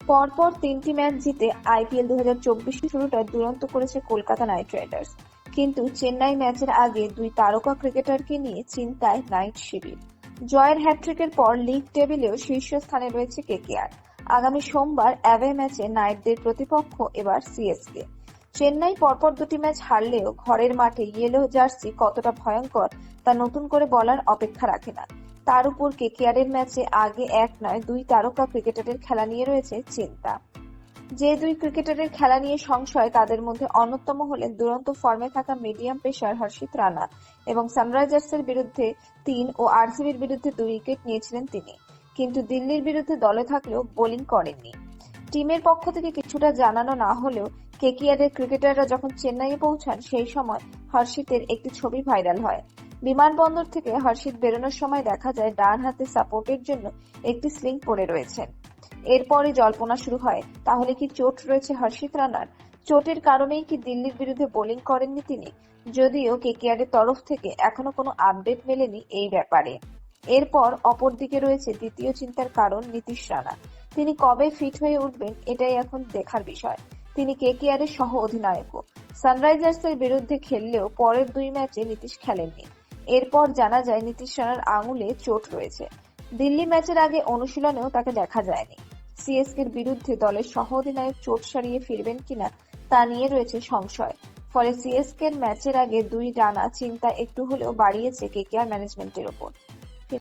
পরপর ৩টি ম্যাচ জিতে আইপিএল ২০২৪ শুরুটা দুরন্ত করেছে কলকাতা নাইট রাইডার্স। কিন্তু চেন্নাই ম্যাচের আগে দুই তারকা ক্রিকেটারকে নিয়ে চিন্তায় নাইট শিবির। জয়ের হ্যাটট্রিকের পর লিগ টেবিলেও শীর্ষস্থানে রয়েছে কেকেআর। আগামী সোমবার অ্যাওয়ে ম্যাচে নাইটদের প্রতিপক্ষ এবার সিএসকে। চেন্নাই পরপর দুটি ম্যাচ হারলেও ঘরের মাঠে ইয়েলো জার্সি কতটা ভয়ঙ্কর তা নতুন করে বলার অপেক্ষা রাখে না। তার উপর কেকেআরের ম্যাচে আগে এক নয় দুই তারকা ক্রিকেটারের খেলা নিয়ে রয়েছে চিন্তা। যে দুই ক্রিকেটারের খেলা নিয়ে সংশয় তাদের মধ্যে অন্যতম হলেন দুরন্ত ফর্মে থাকা মিডিয়াম পেসার হর্ষিত রানা এবং সানরাইজার্সের বিরুদ্ধে ৩ ও আরসিবির বিরুদ্ধে ২ উইকেট নিয়েছিলেন তিনি। কিন্তু দিল্লির বিরুদ্ধে দলে থাকলেও বোলিং করেননি। টিমের পক্ষ থেকে কিছুটা জানানো না হলেও কেকেআরের ক্রিকেটাররা যখন চেন্নাইয়ে পৌঁছান সেই সময় হর্ষিতের একটি ছবি ভাইরাল হয়। বিমানবন্দর থেকে হর্ষিত বেরোনোর সময় দেখা যায় ডান হাতে সাপোর্টের জন্য একটি স্লিং পরে রয়েছেন। এরপরই জল্পনা শুরু হয়, তাহলে কি চোট রয়েছে হর্ষিত রানার? চোটের কারণেই কি দিল্লির বিরুদ্ধে বোলিং করেননি তিনি? যদিও কেকেআরের তরফ থেকে এখনো কোনো আপডেট মেলেনি এই ব্যাপারে। এরপর অপরদিকে রয়েছে দ্বিতীয় চিন্তার কারণ নীতিশ রানা। তিনি কবে ফিট হয়ে উঠবেন এটাই এখন দেখার বিষয়। তিনি কেকেআরের সহ অধিনায়কও। সানরাইজার্সের বিরুদ্ধে খেললেও পরের ২ ম্যাচে নীতিশ খেলেননি। এরপর জানা যায় নীতিশ রানার আঙুলে চোট রয়েছে। দিল্লি ম্যাচের আগে অনুশীলনেও তাকে দেখা যায়নি। সিএসকের বিরুদ্ধে দলের সহ অধিনায়ক চোট সারিয়ে ফিরবেন কিনা তা নিয়ে রয়েছে সংশয়। ফলে সিএসকের ম্যাচের আগে ২ রানা চিন্তা একটু হলেও বাড়িয়েছে কেকেআর ম্যানেজমেন্টের ওপর।